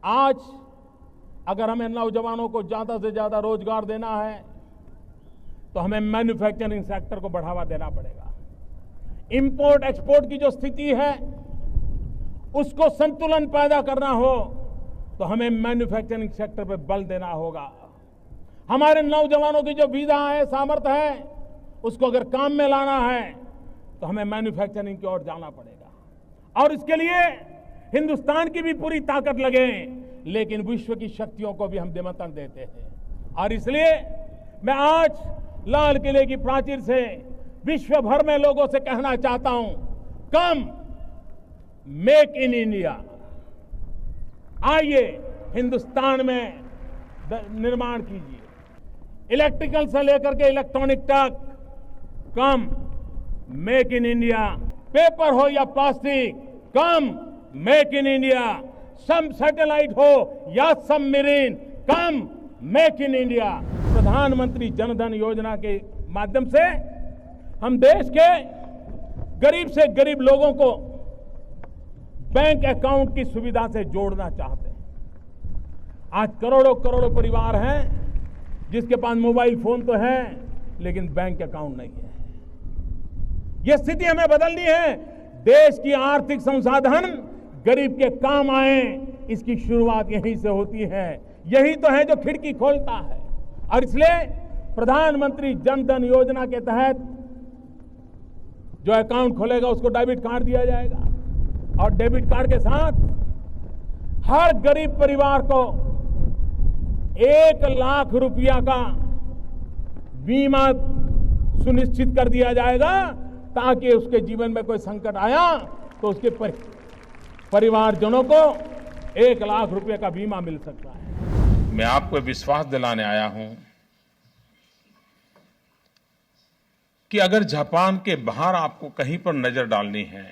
आज अगर हमें नौजवानों को ज्यादा से ज्यादा रोजगार देना है तो हमें मैन्युफैक्चरिंग सेक्टर को बढ़ावा देना पड़ेगा। इंपोर्ट एक्सपोर्ट की जो स्थिति है उसको संतुलन पैदा करना हो तो हमें मैन्युफैक्चरिंग सेक्टर पर बल देना होगा। हमारे नौजवानों की जो विधा है, सामर्थ्य है, उसको अगर काम में लाना है तो हमें मैन्युफैक्चरिंग की ओर जाना पड़ेगा। और इसके लिए हिंदुस्तान की भी पूरी ताकत लगे, लेकिन विश्व की शक्तियों को भी हम निमंत्रण देते हैं। और इसलिए मैं आज लाल किले की प्राचीर से विश्व भर में लोगों से कहना चाहता हूं, कम मेक इन इंडिया, आइए हिंदुस्तान में निर्माण कीजिए। इलेक्ट्रिकल से लेकर के इलेक्ट्रॉनिक तक come make in India, paper हो या plastic come make in India, सम सैटेलाइट हो या submarine come make in India. प्रधानमंत्री जनधन योजना के माध्यम से हम देश के गरीब से गरीब लोगों को बैंक अकाउंट की सुविधा से जोड़ना चाहते हैं। आज करोड़ों करोड़ों परिवार हैं जिसके पास मोबाइल फोन तो है लेकिन बैंक अकाउंट नहीं है। यह स्थिति हमें बदलनी है। देश की आर्थिक संसाधन गरीब के काम आए, इसकी शुरुआत यहीं से होती है। यही तो है जो खिड़की खोलता है। और इसलिए प्रधानमंत्री जनधन योजना के तहत जो अकाउंट खोलेगा उसको डेबिट कार्ड दिया जाएगा और डेबिट कार्ड के साथ हर गरीब परिवार को 1 लाख रुपया का बीमा सुनिश्चित कर दिया जाएगा, ताकि उसके जीवन में कोई संकट आया तो उसके परिवारजनों को 1 लाख रुपए का बीमा मिल सकता है। मैं आपको विश्वास दिलाने आया हूं कि अगर जापान के बाहर आपको कहीं पर नजर डालनी है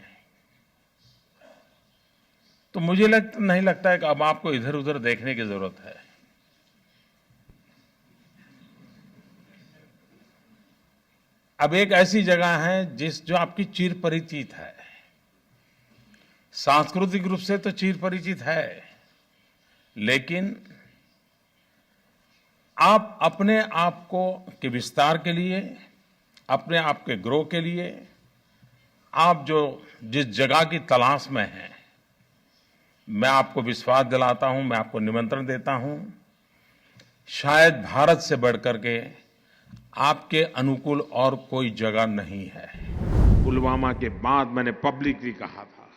तो मुझे नहीं लगता है कि अब आपको इधर उधर देखने की जरूरत है। अब एक ऐसी जगह है जो आपकी चिर परिचित है, सांस्कृतिक रूप से तो चिर परिचित है, लेकिन आप अपने आप को के विस्तार के लिए, अपने आप के ग्रो के लिए, आप जो जिस जगह की तलाश में हैं, मैं आपको विश्वास दिलाता हूं, मैं आपको निमंत्रण देता हूं, शायद भारत से बढ़कर के आपके अनुकूल और कोई जगह नहीं है। पुलवामा के बाद मैंने पब्लिकली कहा था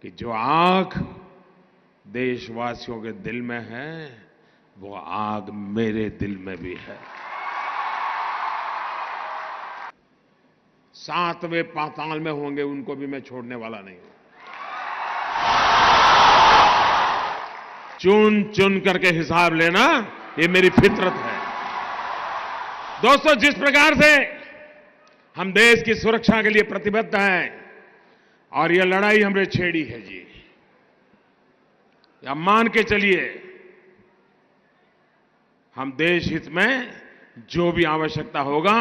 कि जो आग देशवासियों के दिल में है वो आग मेरे दिल में भी है। 7वें पाताल में होंगे उनको भी मैं छोड़ने वाला नहीं हूं। चुन चुन करके हिसाब लेना ये मेरी फितरत है। दोस्तों, जिस प्रकार से हम देश की सुरक्षा के लिए प्रतिबद्ध हैं और यह लड़ाई हमने छेड़ी है जी, या मान के चलिए हम देश हित में जो भी आवश्यकता होगा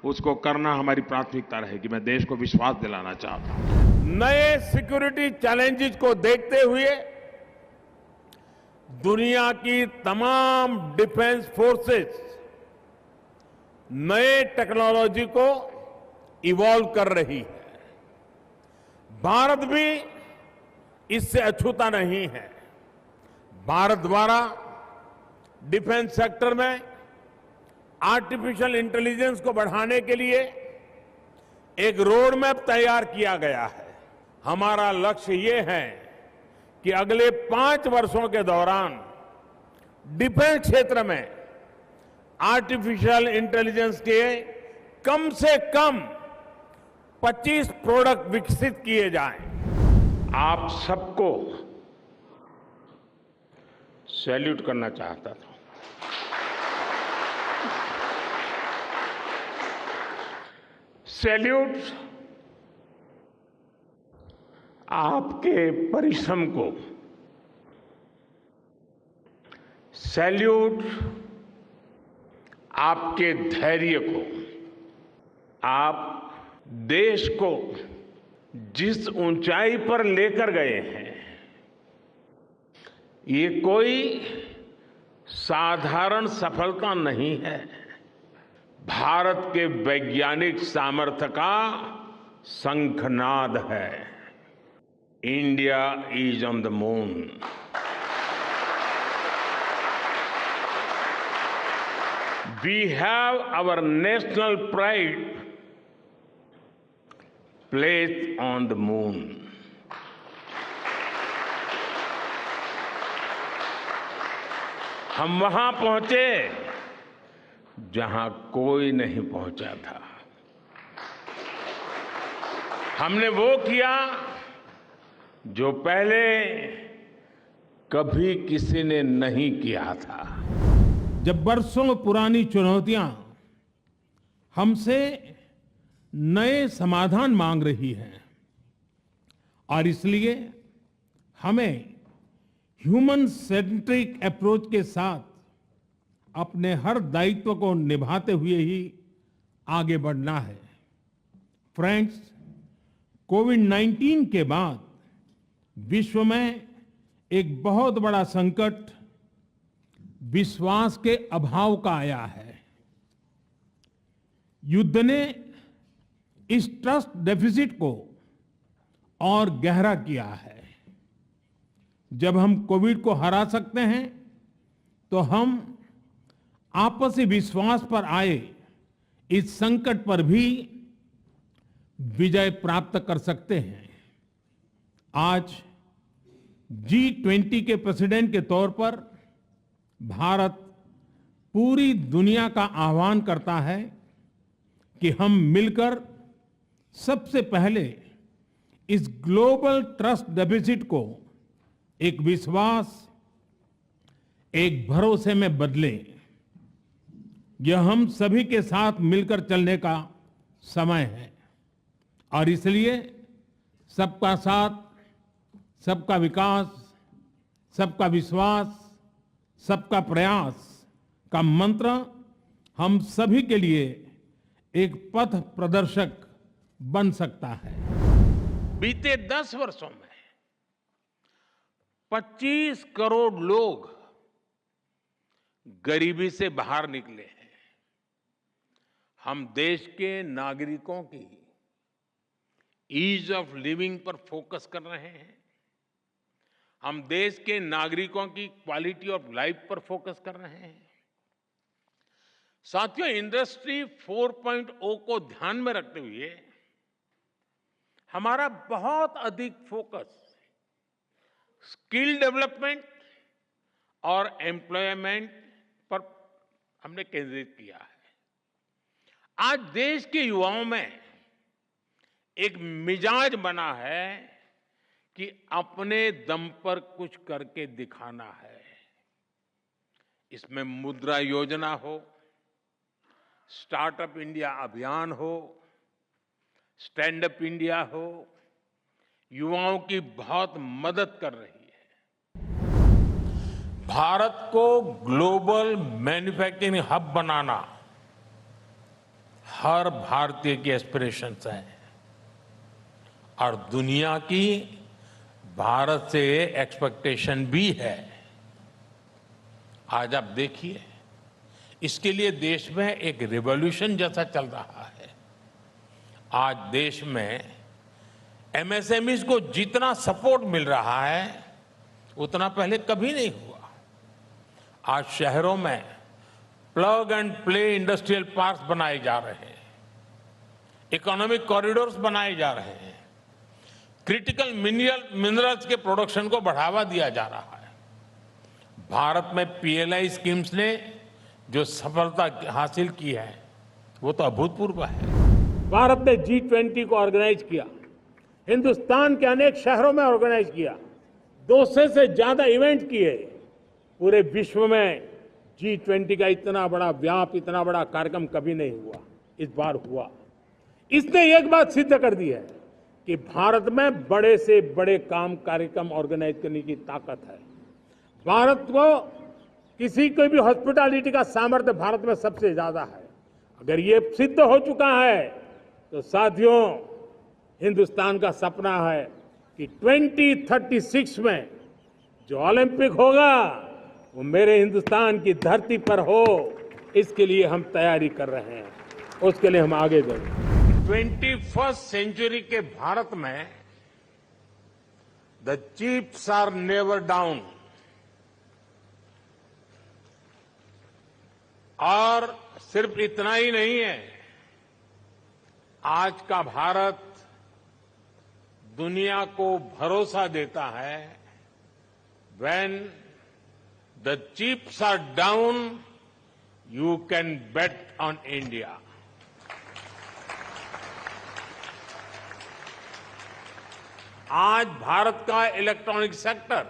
उसको करना हमारी प्राथमिकता रहेगी। मैं देश को विश्वास दिलाना चाहता हूं। नए सिक्योरिटी चैलेंजेस को देखते हुए दुनिया की तमाम डिफेंस फोर्सेस नए टेक्नोलॉजी को इवॉल्व कर रही है। भारत भी इससे अछूता नहीं है। भारत द्वारा डिफेंस सेक्टर में आर्टिफिशियल इंटेलिजेंस को बढ़ाने के लिए एक रोड मैप तैयार किया गया है। हमारा लक्ष्य ये है कि अगले 5 वर्षों के दौरान डिफेंस क्षेत्र में आर्टिफिशियल इंटेलिजेंस के कम से कम 25 प्रोडक्ट विकसित किए जाएं। आप सबको सैल्यूट करना चाहता था। सैल्यूट आपके परिश्रम को, सैल्यूट आपके धैर्य को, आप देश को जिस ऊंचाई पर लेकर गए हैं, ये कोई साधारण सफलता नहीं है, भारत के वैज्ञानिक सामर्थ्य का शंखनाद है। India is on the moon. We have our national pride placed on the moon. हम वहां पहुंचे जहां कोई नहीं पहुंचा था। हमने वो किया जो पहले कभी किसी ने नहीं किया था। जब बरसों पुरानी चुनौतियां हमसे नए समाधान मांग रही हैं और इसलिए हमें ह्यूमन सेंट्रिक अप्रोच के साथ अपने हर दायित्व को निभाते हुए ही आगे बढ़ना है। फ्रेंड्स, कोविड-19 के बाद विश्व में एक बहुत बड़ा संकट विश्वास के अभाव का आया है। युद्ध ने इस ट्रस्ट डेफिसिट को और गहरा किया है। जब हम कोविड को हरा सकते हैं तो हम आपसी विश्वास पर आए इस संकट पर भी विजय प्राप्त कर सकते हैं। आज G20 के प्रेसिडेंट के तौर पर भारत पूरी दुनिया का आह्वान करता है कि हम मिलकर सबसे पहले इस ग्लोबल ट्रस्ट डेफिसिट को एक विश्वास, एक भरोसे में बदलें। यह हम सभी के साथ मिलकर चलने का समय है और इसलिए सबका साथ, सबका विकास, सबका विश्वास, सबका प्रयास का मंत्र हम सभी के लिए एक पथ प्रदर्शक बन सकता है। बीते 10 वर्षों में 25 करोड़ लोग गरीबी से बाहर निकले हैं। हम देश के नागरिकों की ईज ऑफ लिविंग पर फोकस कर रहे हैं। हम देश के नागरिकों की क्वालिटी ऑफ लाइफ पर फोकस कर रहे हैं। साथियों, इंडस्ट्री 4.0 को ध्यान में रखते हुए हमारा बहुत अधिक फोकस स्किल डेवलपमेंट और एम्प्लॉयमेंट पर हमने केंद्रित किया है। आज देश के युवाओं में एक मिजाज बना है कि अपने दम पर कुछ करके दिखाना है। इसमें मुद्रा योजना हो, स्टार्टअप इंडिया अभियान हो, स्टैंड अप इंडिया हो, युवाओं की बहुत मदद कर रही है। भारत को ग्लोबल मैन्युफैक्चरिंग हब बनाना हर भारतीय की एस्पिरेशंस है और दुनिया की भारत से एक्सपेक्टेशन भी है। आज आप देखिए, इसके लिए देश में एक रिवॉल्यूशन जैसा चल रहा है। आज देश में एमएसएमईज को जितना सपोर्ट मिल रहा है उतना पहले कभी नहीं हुआ। आज शहरों में plug and play industrial parks बनाए जा रहे हैं, इकोनॉमिक कॉरिडोर्स बनाए जा रहे हैं, क्रिटिकल मिनरल्स के प्रोडक्शन को बढ़ावा दिया जा रहा है। भारत में पीएलआई स्कीम्स ने जो सफलता हासिल की है वो तो अभूतपूर्व है। भारत ने G20 को ऑर्गेनाइज किया, हिंदुस्तान के अनेक शहरों में ऑर्गेनाइज किया, 200 से ज्यादा इवेंट किए। पूरे विश्व में G20 का इतना बड़ा व्याप, इतना बड़ा कार्यक्रम कभी नहीं हुआ, इस बार हुआ। इसने एक बात सिद्ध कर दी है कि भारत में बड़े से बड़े काम, कार्यक्रम ऑर्गेनाइज करने की ताकत है। भारत को किसी को भी हॉस्पिटैलिटी का सामर्थ्य भारत में सबसे ज्यादा है। अगर ये सिद्ध हो चुका है तो साथियों, हिंदुस्तान का सपना है कि 2036 में जो ओलंपिक होगा वो मेरे हिंदुस्तान की धरती पर हो, इसके लिए हम तैयारी कर रहे हैं, उसके लिए हम आगे बढ़ेंगे। 21st सेंचुरी के भारत में the chips are never down और सिर्फ इतना ही नहीं है, आज का भारत दुनिया को भरोसा देता है when the chips are down you can bet on India. आज भारत का इलेक्ट्रॉनिक सेक्टर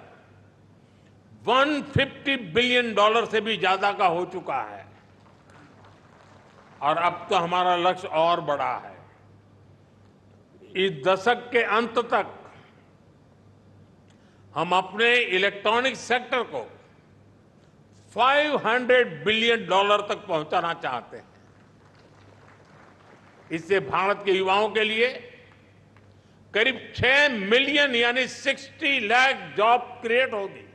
$150 बिलियन से भी ज्यादा का हो चुका है और अब तो हमारा लक्ष्य और बड़ा है। इस दशक के अंत तक हम अपने इलेक्ट्रॉनिक सेक्टर को $500 बिलियन तक पहुंचाना चाहते हैं। इससे भारत के युवाओं के लिए करीब 6 मिलियन यानी 60 लाख जॉब क्रिएट होगी।